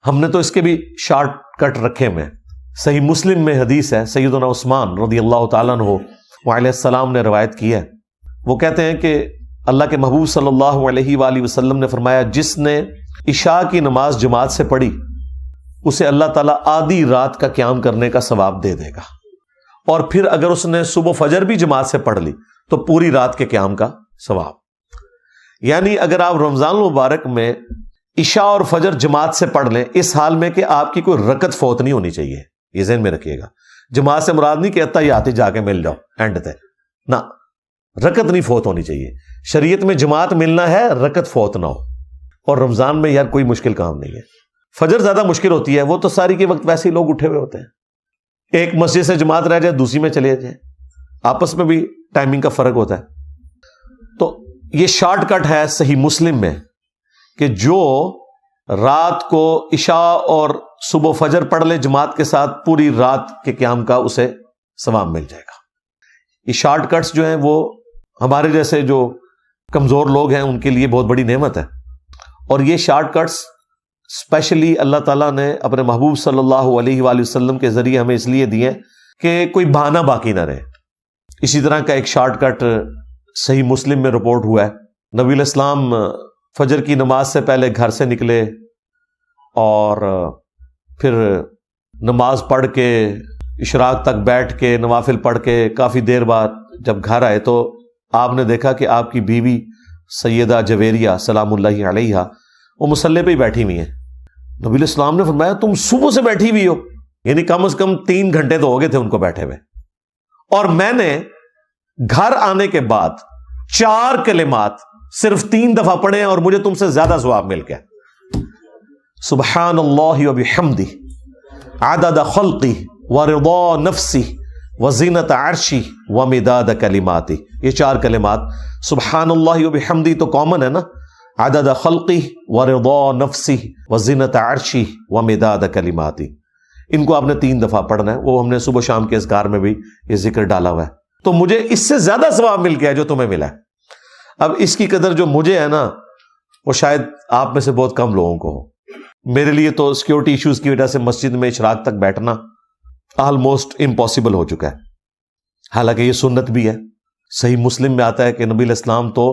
ہم نے تو اس کے بھی شارٹ کٹ رکھے ہوئے ہیں۔ صحیح مسلم میں حدیث ہے، سیدنا عثمان رضی اللہ تعالیٰ عنہ علیہ السلام نے روایت کی ہے۔ وہ کہتے ہیں کہ اللہ کے محبوب صلی اللہ علیہ وآلہ وسلم نے فرمایا، جس نے عشاء کی نماز جماعت سے پڑھی اسے اللہ تعالیٰ آدھی رات کا قیام کرنے کا ثواب دے دے گا، اور پھر اگر اس نے صبح فجر بھی جماعت سے پڑھ لی تو پوری رات کے قیام کا ثواب۔ یعنی اگر آپ رمضان المبارک میں عشاء اور فجر جماعت سے پڑھ لیں، اس حال میں کہ آپ کی کوئی رکعت فوت نہیں ہونی چاہیے، یہ ذہن میں رکھیے گا۔ جماعت سے مراد نہیں کہتا یہ آتے جا کے مل جاؤ اینڈ تے، نہ، رکعت نہیں فوت ہونی چاہیے۔ شریعت میں جماعت ملنا ہے، رکعت فوت نہ ہو۔ اور رمضان میں یار کوئی مشکل کام نہیں ہے۔ فجر زیادہ مشکل ہوتی ہے، وہ تو ساری کے وقت ویسے ہی لوگ اٹھے ہوئے ہوتے ہیں، ایک مسجد سے جماعت رہ جائے دوسری میں چلے جائیں، آپس میں بھی ٹائمنگ کا فرق ہوتا ہے۔ تو یہ شارٹ کٹ ہے صحیح مسلم میں کہ جو رات کو عشاء اور صبح فجر پڑھ لے جماعت کے ساتھ، پوری رات کے قیام کا اسے ثواب مل جائے گا۔ یہ شارٹ کٹس جو ہیں وہ ہمارے جیسے جو کمزور لوگ ہیں ان کے لیے بہت بڑی نعمت ہے، اور یہ شارٹ کٹس اسپیشلی اللہ تعالیٰ نے اپنے محبوب صلی اللہ علیہ وآلہ وسلم کے ذریعے ہمیں اس لیے دیے کہ کوئی بہانہ باقی نہ رہے۔ اسی طرح کا ایک شارٹ کٹ صحیح مسلم میں رپورٹ ہوا ہے، نبی علیہ السلام فجر کی نماز سے پہلے گھر سے نکلے اور پھر نماز پڑھ کے اشراق تک بیٹھ کے نوافل پڑھ کے کافی دیر بعد جب گھر آئے تو آپ نے دیکھا کہ آپ کی بیوی سیدہ جویریہ سلام اللہ علیہا وہ مصلی پہ ہی بیٹھی ہوئی ہیں۔ نبی علیہ السلام نے فرمایا تم صبح سے بیٹھی ہوئی ہو، یعنی کم از کم 3 گھنٹے تو ہو گئے تھے ان کو بیٹھے ہوئے، اور میں نے گھر آنے کے بعد 4 کلمات صرف 3 دفعہ پڑھے اور مجھے تم سے زیادہ ثواب مل گیا۔ سبحان اللہ وبحمدہ عدد خلقی ورضا نفسی وزینت عرشی ومداد کلماتی۔ یہ 4 کلمات سبحان اللہ وبحمدہ تو کامن ہے نا، عدد خلقی ورضا نفسی وزینت عرشی ومداد کلماتی، ان کو آپ نے 3 دفعہ پڑھنا ہے۔ وہ ہم نے صبح شام کے اذکار میں بھی یہ ذکر ڈالا ہوا ہے، تو مجھے اس سے زیادہ ثواب مل گیا جو تمہیں ملا ہے۔ اب اس کی قدر جو مجھے ہے نا وہ شاید آپ میں سے بہت کم لوگوں کو ہو۔ میرے لیے تو سیکیورٹی ایشوز کی وجہ سے مسجد میں اشراق تک بیٹھنا آلموسٹ امپاسبل ہو چکا ہے، حالانکہ یہ سنت بھی ہے۔ صحیح مسلم میں آتا ہے کہ نبی علیہ السلام تو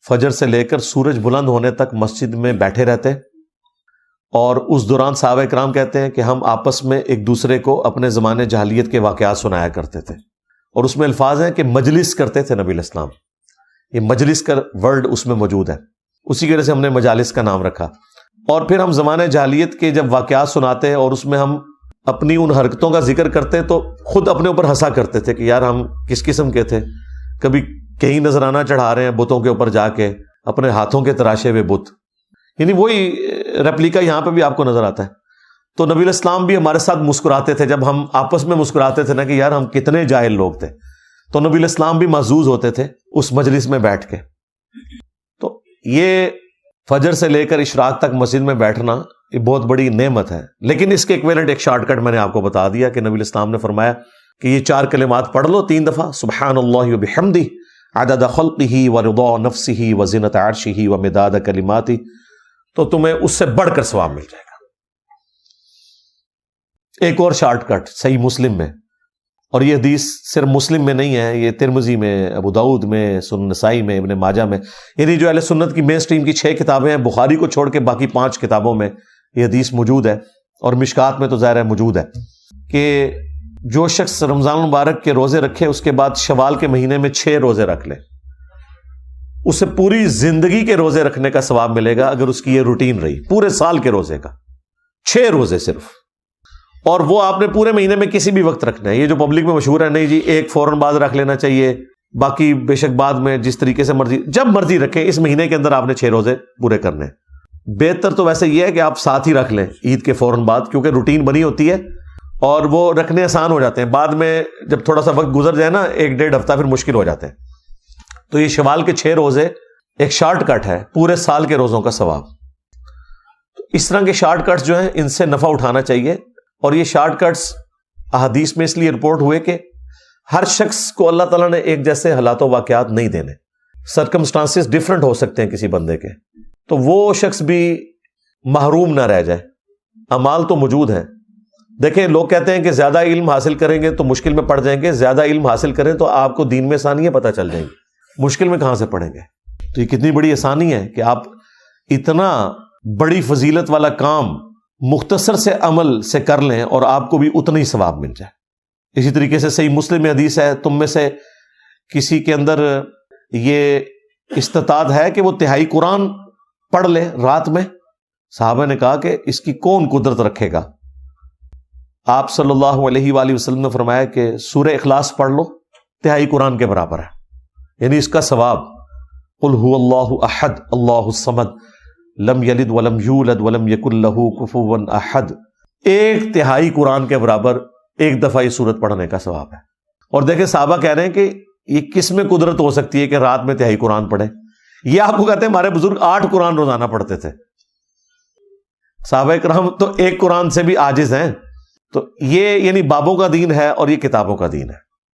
فجر سے لے کر سورج بلند ہونے تک مسجد میں بیٹھے رہتے، اور اس دوران صحابہ کرام کہتے ہیں کہ ہم آپس میں ایک دوسرے کو اپنے زمانے جاہلیت کے واقعات سنایا کرتے تھے، اور اس میں الفاظ ہیں کہ مجلس کرتے تھے نبی علیہ السلام۔ یہ مجلس کا ورڈ اس میں موجود ہے، اسی کی وجہ سے ہم نے مجالس کا نام رکھا۔ اور پھر ہم زمانے جاہلیت کے جب واقعات سناتے ہیں اور اس میں ہم اپنی ان حرکتوں کا ذکر کرتے تو خود اپنے اوپر ہنسا کرتے تھے کہ یار ہم کس قسم کے تھے، کبھی کہیں نذرانہ چڑھا رہے ہیں بتوں کے اوپر جا کے، اپنے ہاتھوں کے تراشے ہوئے بت، یعنی وہی ریپلیکا یہاں پہ بھی آپ کو نظر آتا ہے۔ تو نبی علیہ السلام بھی ہمارے ساتھ مسکراتے تھے، جب ہم آپس میں مسکراتے تھے نا کہ یار ہم کتنے جاہل لوگ تھے، تو نبی علیہ السلام بھی محظوظ ہوتے تھے اس مجلس میں بیٹھ کے۔ تو یہ فجر سے لے کر اشراق تک مسجد میں بیٹھنا یہ بہت بڑی نعمت ہے، لیکن اس کے ایکویلنٹ ایک شارٹ کٹ میں نے آپ کو بتا دیا کہ نبی علیہ السلام نے فرمایا کہ یہ 4 کلمات پڑھ لو 3 دفعہ، سبحان اللہ وبحمدہ عدد خلقہ ورضا نفسہ وزینت عرشہ ومداد کلماتہ، تو تمہیں اس سے بڑھ کر ثواب مل جائے گا۔ ایک اور شارٹ کٹ صحیح مسلم میں، اور یہ حدیث صرف مسلم میں نہیں ہے، یہ ترمذی میں، ابو داؤد میں، سنن نسائی میں، ابن ماجہ میں، یعنی جو اہل سنت کی مین سٹریم کی 6 کتابیں ہیں، بخاری کو چھوڑ کے باقی 5 کتابوں میں یہ حدیث موجود ہے، اور مشکات میں تو ظاہر ہے موجود ہے کہ جو شخص رمضان المبارک کے روزے رکھے اس کے بعد شوال کے مہینے میں 6 روزے رکھ لے، اسے پوری زندگی کے روزے رکھنے کا ثواب ملے گا اگر اس کی یہ روٹین رہی، پورے سال کے روزے کا 6 روزے صرف، اور وہ آپ نے پورے مہینے میں کسی بھی وقت رکھنا ہے۔ یہ جو پبلک میں مشہور ہے نہیں جی ایک فوراً بعد رکھ لینا چاہیے، باقی بے شک بعد میں جس طریقے سے مرضی، جب مرضی رکھیں، اس مہینے کے اندر آپ نے 6 روزے پورے کرنے ہیں۔ بہتر تو ویسے یہ ہے کہ آپ ساتھ ہی رکھ لیں عید کے فوراً بعد، کیونکہ روٹین بنی ہوتی ہے اور وہ رکھنے آسان ہو جاتے ہیں، بعد میں جب تھوڑا سا وقت گزر جائے نا 1-1.5 ہفتہ پھر مشکل ہو جاتے ہیں۔ تو یہ شوال کے 6 روزے ایک شارٹ کٹ ہے پورے سال کے روزوں کا ثواب۔ اس طرح کے شارٹ کٹس جو ہیں ان سے نفع اٹھانا چاہیے، اور یہ شارٹ کٹس احادیث میں اس لیے رپورٹ ہوئے کہ ہر شخص کو اللہ تعالیٰ نے ایک جیسے حالات و واقعات نہیں دینے، سرکمسٹانسز ڈفرنٹ ہو سکتے ہیں کسی بندے کے، تو وہ شخص بھی محروم نہ رہ جائے اعمال تو موجود ہیں. دیکھیں لوگ کہتے ہیں کہ زیادہ علم حاصل کریں گے تو مشکل میں پڑ جائیں گے، زیادہ علم حاصل کریں تو آپ کو دین میں آسانیاں پتہ چل جائیں گی، مشکل میں کہاں سے پڑیں گے؟ تو یہ کتنی بڑی آسانی ہے کہ آپ اتنا بڑی فضیلت والا کام مختصر سے عمل سے کر لیں اور آپ کو بھی اتنا ہی ثواب مل جائے. اسی طریقے سے صحیح مسلم میں حدیث ہے، تم میں سے کسی کے اندر یہ استطاعت ہے کہ وہ تہائی قرآن پڑھ لے رات میں. صحابہ نے کہا کہ اس کی کون قدرت رکھے گا؟ آپ صلی اللہ علیہ وآلہ وسلم نے فرمایا کہ سورہ اخلاص پڑھ لو، تہائی قرآن کے برابر ہے، یعنی اس کا ثواب. قل هو اللہ احد اللہ الصمد لم یلد ولم یولد ولم یکن لہ کفوا احد. ایک تہائی قرآن کے برابر ایک دفعہ یہ سورت پڑھنے کا ثواب ہے. اور دیکھیں صحابہ کہہ رہے ہیں کہ یہ کس میں قدرت ہو سکتی ہے کہ رات میں تہائی قرآن پڑھے؟ یہ آپ کو کہتے ہیں ہمارے بزرگ 8 قرآن روزانہ پڑھتے تھے. صحابہ کرام تو ایک قرآن سے بھی عاجز ہیں. تو یہ یعنی بابوں کا دین ہے اور یہ کتابوں کا دین ہے.